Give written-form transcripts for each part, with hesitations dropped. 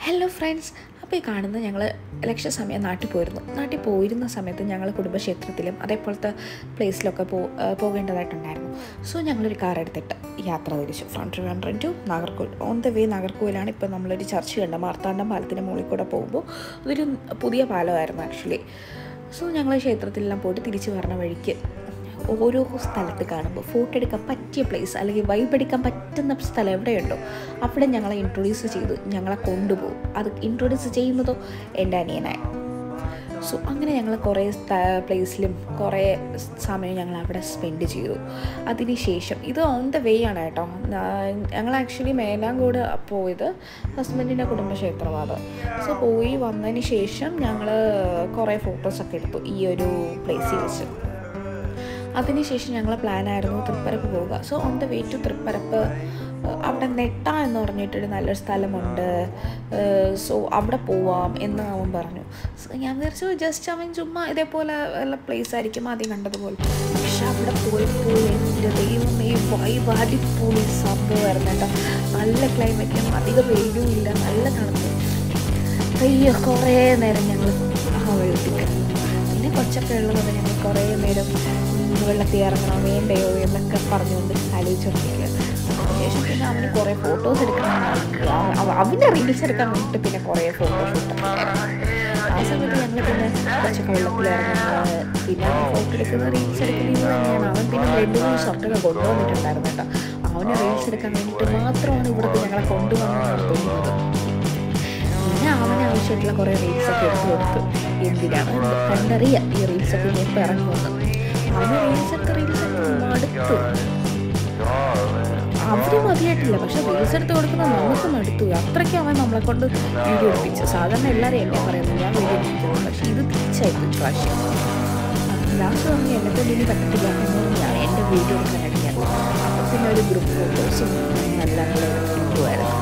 Hello friends, അപ്പോൾ ഈ കാണുന്ന ഞങ്ങൾ ഇലക്ഷൻ സമയം നാട്ടിൽ പോയിരുന്ന സമയത്ത് ഞങ്ങൾ കുടുംബക്ഷേത്രത്തിലും അതേപോലത്തെ പ്ലേസിലൊക്കെ പോകേണ്ടതായിട്ടുണ്ടായിരുന്നു. സോ ഞങ്ങളൊരു കാർ എടുത്തിട്ട് യാത്ര തിരിച്ചു from Trivandrum to Nagercoil. On the way നാഗർകോവിലാണ് ഇപ്പോൾ നമ്മളൊരു ചർച്ച കണ്ട മാർത്താണ്ഡം പാലത്തിൻ്റെ മുകളിൽ കൂടെ പോകുമ്പോൾ അതൊരു പുതിയ പാലമായിരുന്നു ആക്ച്വലി. സോ ഞങ്ങൾ ക്ഷേത്രത്തിലെല്ലാം പോയിട്ട് തിരിച്ചു വരുന്ന വഴിക്ക് ഓരോ സ്ഥലത്ത് കാണുമ്പോൾ ഫോട്ടോ എടുക്കാൻ പറ്റിയ പ്ലേസ് അല്ലെങ്കിൽ വൈബ് എടുക്കാൻ പറ്റുന്ന സ്ഥലം എവിടെയുണ്ടോ അവിടെ ഞങ്ങളെ ഇൻട്രൊഡ്യൂസ് ചെയ്ത് ഞങ്ങളെ കൊണ്ടുപോകും. അത് ഇൻട്രൊഡ്യൂസ് ചെയ്യുന്നതോ എൻ്റെ അനിയനായി. സോ അങ്ങനെ ഞങ്ങൾ കുറേ പ്ലേസിലും കുറേ സമയം ഞങ്ങൾ അവിടെ സ്പെൻഡ് ചെയ്തു. അതിനുശേഷം ഇത് ഓൺ ദ വേ ആണ് കേട്ടോ. ഞങ്ങൾ ആക്ച്വലി മേലാങ്കോട് പോയത് ഹസ്ബൻഡിൻ്റെ കുടുംബക്ഷേത്രമാണ്. സോ പോയി വന്നതിന് ശേഷം ഞങ്ങൾ കുറേ ഫോട്ടോസൊക്കെ എടുത്തു ഈ ഒരു പ്ലേസിൽ വെച്ച്. അതിനുശേഷം ഞങ്ങൾ പ്ലാനായിരുന്നു തൃപ്പരപ്പ് പോവുക. So on the way to Thripparappu അവിടെ നെട്ട എന്ന് പറഞ്ഞിട്ടൊരു നല്ലൊരു സ്ഥലമുണ്ട്. സോ അവിടെ പോവാം എന്ന് അവൻ പറഞ്ഞു. സോ ഞാൻ വിചാരിച്ചു ജസ്റ്റ് അവൻ ചുമ്മാ ഇതേപോലെ ഉള്ള പ്ലേസ് ആയിരിക്കും ആദ്യം കണ്ടതുപോലെ. പക്ഷെ അവിടെ പോയപ്പോൾ എൻ്റെ ദൈവമേ വൈബ് അടിപൊളി സംഭവമായിരുന്നു കേട്ടോ. നല്ല ക്ലൈമറ്റും അധികം വെയിലും ഇല്ല, നല്ല തണുപ്പ്. അയ്യോ കുറേ നേരം ഞങ്ങൾ വെള്ളത്തിൽ കിടന്നു. പിന്നെ കുറച്ചൊക്കെ ഉള്ളത് ഞങ്ങൾ കുറേ നേരം വെള്ളത്തിൽ ഇറങ്ങണോ വേണ്ടയോ എന്നൊക്കെ പറഞ്ഞുകൊണ്ട് ആലോചിച്ചുകൊണ്ടിരിക്കുക. അതിനുശേഷം പിന്നെ അവന് കുറേ ഫോട്ടോസ് എടുക്കണം. അവൻ്റെ റീൽസ് എടുക്കാൻ വേണ്ടിയിട്ട് പിന്നെ കുറേ ഫോട്ടോഷൂട്ടൊക്കെ ആയിരുന്നു. ആ സമയത്ത് ഞങ്ങൾ പിന്നെ കുറച്ചൊക്കെ വെള്ളത്തിൽ ഇറങ്ങുന്നത്, പിന്നെ ഫോട്ടോ എടുക്കുന്ന റീൽസ് എടുക്കുന്നത് തന്നെയാണ്. അവൻ പിന്നെ 2-3 ഷർട്ടൊക്കെ കൊണ്ടുവന്നിട്ടുണ്ടായിരുന്നു കേട്ടോ. അവന് റീൽസ് എടുക്കാൻ വേണ്ടിയിട്ട് മാത്രമാണ് ഇവിടുത്തെ ഞങ്ങളെ കൊണ്ടുവന്നതെന്നാണ് തോന്നുന്നത്. പിന്നെ അവന് ആവശ്യമായിട്ടുള്ള കുറേ റീൽസൊക്കെ എടുത്തു കൊടുത്തു. എന്തിനാണ് കണ്ടറിയാം ഈ റീൽസൊക്കെ ഞാൻ ഇപ്പോൾ ഇറങ്ങി വന്നു. അവന് റീൽസെടുത്ത് മടുത്തു. അവര് മതിയായിട്ടില്ല, പക്ഷെ റീൽസ് എടുത്ത് കൊടുക്കുന്നത് നമുക്ക് മടുത്തു. അത്രയ്ക്ക് അവൻ നമ്മളെ കൊണ്ട് വീഡിയോ എടുപ്പിച്ചു. സാധാരണ എല്ലാവരും എന്നെ പറയുന്നു ഞാൻ വീഡിയോ എടുപ്പിക്കുന്നു, പക്ഷെ ഇത് തിരിച്ചായിരുന്നു പ്രാവശ്യം. ലാസ്റ്റ് പറഞ്ഞ് എന്നെക്കൊണ്ട് ഇനി പറ്റത്തില്ല എന്ന് ഞാൻ എൻ്റെ വീഡിയോ എടുക്കാൻ അടിക്കാറ്. അപ്പം പിന്നെ ഒരു ഗ്രൂപ്പ് ഫോട്ടോസും നല്ല നല്ല കിട്ടുമായിരുന്നു.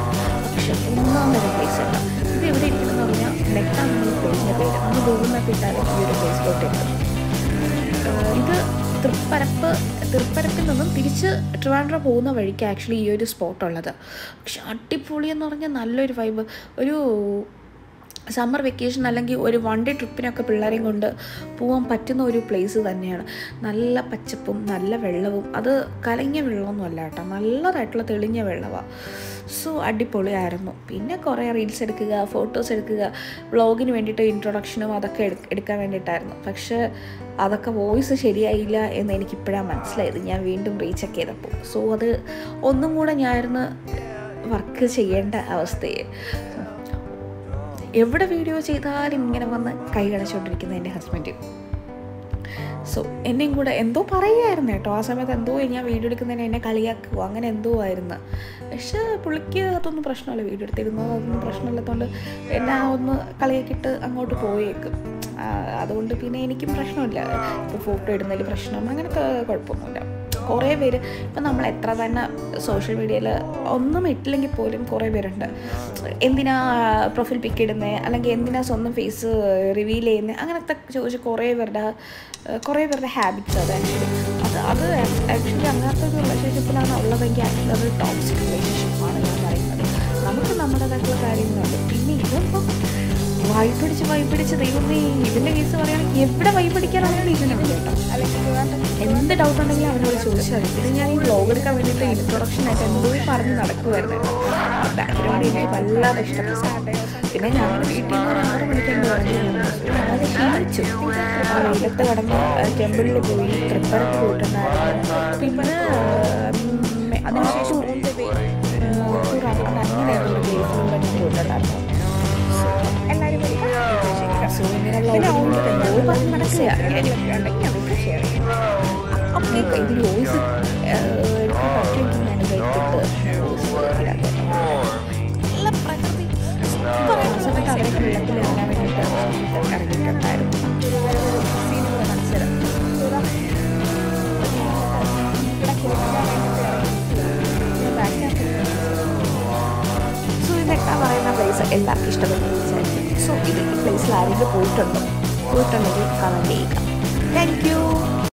പക്ഷെ ഒന്നാമതൊരു പ്ലേസ് ഉണ്ട്. ഇത് എവിടെ ഇരിക്കുന്നതെന്ന് പറഞ്ഞാൽ നെട്ടാണെന്നുള്ള പ്ലേസിൻ്റെ പേര്. നമ്മൾ ഗൂഗിളിനകത്ത് ഇട്ടാലും ഈ ഒരു പ്ലേസിലോട്ട് എത്തും. ഇത് തൃപ്പരപ്പിൽ നിന്നും തിരിച്ച് ട്രിവാൻഡ്രം പോകുന്ന വഴിക്ക് ആക്ച്വലി ഈ ഒരു സ്പോട്ടുള്ളത്. പക്ഷെ അടിപൊളി എന്ന് പറഞ്ഞാൽ നല്ലൊരു വൈബ്. ഒരു സമ്മർ വെക്കേഷൻ അല്ലെങ്കിൽ ഒരു 1 ഡേ ട്രിപ്പിനൊക്കെ പിള്ളേരെയും കൊണ്ട് പോകാൻ പറ്റുന്ന ഒരു പ്ലേസ് തന്നെയാണ്. നല്ല പച്ചപ്പും നല്ല വെള്ളവും. അത് കലങ്ങിയ വെള്ളമൊന്നുമല്ല കേട്ടോ, നല്ലതായിട്ടുള്ള തെളിഞ്ഞ വെള്ളമാണ്. സോ അടിപൊളിയായിരുന്നു. പിന്നെ കുറേ റീൽസ് എടുക്കുക, ഫോട്ടോസ് എടുക്കുക, വ്ളോഗിന് വേണ്ടിയിട്ട് ഇൻട്രൊഡക്ഷനും അതൊക്കെ എടുക്കാൻ വേണ്ടിയിട്ടായിരുന്നു. പക്ഷേ അതൊക്കെ വോയിസ് ശരിയായില്ല എന്ന് എനിക്കിപ്പോഴാണ് മനസ്സിലായത് ഞാൻ വീണ്ടും റീചെക്ക് ചെയ്തപ്പോൾ. സോ അത് ഒന്നും കൂടെ ഞാനിരുന്ന് വർക്ക് ചെയ്യേണ്ട അവസ്ഥയെ. എവിടെ വീഡിയോ ചെയ്താലും ഇങ്ങനെ വന്ന് കൈ കണിച്ചുകൊണ്ടിരിക്കുന്ന എൻ്റെ ഹസ്ബൻഡ്. സോ എന്നെയും കൂടെ എന്തോ പറയുമായിരുന്നു കേട്ടോ. ആ സമയത്ത് എന്തോ ഞാൻ വീഡിയോ എടുക്കുന്നതിന് എന്നെ കളിയാക്കുക അങ്ങനെ എന്തോ ആയിരുന്നു. പക്ഷേ പുള്ളിക്ക് അതൊന്നും പ്രശ്നമല്ല, വീഡിയോ എടുത്തിരുന്നത് അതൊന്നും പ്രശ്നമില്ലാത്തതുകൊണ്ട് എന്നെ ഒന്ന് കളിയാക്കിയിട്ട് അങ്ങോട്ട് പോയേക്കും. അതുകൊണ്ട് പിന്നെ എനിക്കും പ്രശ്നമില്ല. ഇപ്പോൾ ഫോട്ടോ ഇടുന്നതിൽ പ്രശ്നം അങ്ങനത്തെ കുഴപ്പമൊന്നുമില്ല. കുറേ പേര് ഇപ്പം നമ്മൾ എത്ര തന്നെ സോഷ്യൽ മീഡിയയിൽ ഒന്നും ഇട്ടില്ലെങ്കിൽ പോലും കുറേ പേരുണ്ട് എന്തിനാ പ്രൊഫൈൽ പിക്ക് ഇടുന്നത് അല്ലെങ്കിൽ എന്തിനാ സ്വന്തം ഫേസ് റിവീൽ ചെയ്യുന്നത് അങ്ങനത്തെ ചോദിച്ച് കുറേ പേരുടെ ഹാബിറ്റ്സ് അത് ആക്ച്വലി അങ്ങനത്തെ ഒരു റിലേഷൻഷിപ്പിലാണ് ഉള്ളതെങ്കിൽ ആക്ച്വലി അതൊരു ടോക്സിക് റിലേഷൻഷിപ്പാണ് ഞാൻ പറയുന്നത്. നമുക്ക് നമ്മുടേതായിട്ടുള്ള കാര്യങ്ങളുണ്ട്. പിന്നെ ഇതിപ്പം വൈപിടിച്ച് ദൈവമേ ഇതിൻ്റെ കേസ് പറയുകയാണെങ്കിൽ എവിടെ വൈപിടിക്കാനാണെങ്കിലും ഇതിനുണ്ട് കേട്ടോ. എന്ത് ഡൗട്ട് ഉണ്ടെങ്കിലും അവനോട് ചോദിച്ചാൽ മതി. ഇത് ഞാൻ ഈ വ്ളോഗ് എടുക്കാൻ വേണ്ടിയിട്ട് ഇൻട്രൊഡക്ഷനായിട്ട് എന്തോ പറഞ്ഞ് നടക്കുമായിരുന്നു. ബാക്ക്ഗ്രൗണ്ട് എനിക്ക് വല്ലാതെ ഇഷ്ടപ്പെട്ടു. പിന്നെ ഞങ്ങൾ വീട്ടിൽ നിന്ന് 6 മണിക്കെന്ന് പറഞ്ഞു അത് ക്ഷീണിച്ചു. വെയിലത്ത് കടന്ന് ടെമ്പിളിൽ പോയി തൃപ്പരപ്പ് പോയിട്ടുണ്ടായിരുന്നു. പിന്നെ അതിനുശേഷം അങ്ങനെ ഒരു പ്ലേസിലൂടെ ഞാൻ പോയിട്ടുണ്ടായിരുന്നു. എല്ലാവരും ഇതിൽ വോയിസ് എനിക്ക് പറ്റുമെങ്കിൽ ഞാൻ എടുത്തിട്ട് നല്ല പ്രകൃതി സമയത്ത് അവരൊക്കെ വെള്ളത്തിൽ ഇറങ്ങാൻ വേണ്ടിയിട്ട് ഇറങ്ങിയിട്ടുണ്ടായിരുന്നു. സീനുകൾ മത്സരം സോ ഇതൊക്കെ പറയുന്ന പ്ലേസ് എല്ലാവർക്കും ഇഷ്ടപ്പെടുന്ന പ്ലേസായിരിക്കും. സോ ഇത് ഈ പ്ലേസിൽ ആരെങ്കിലും പോയിട്ടുണ്ടെങ്കിൽ കമൻറ്റ് ചെയ്യുക. Thank you.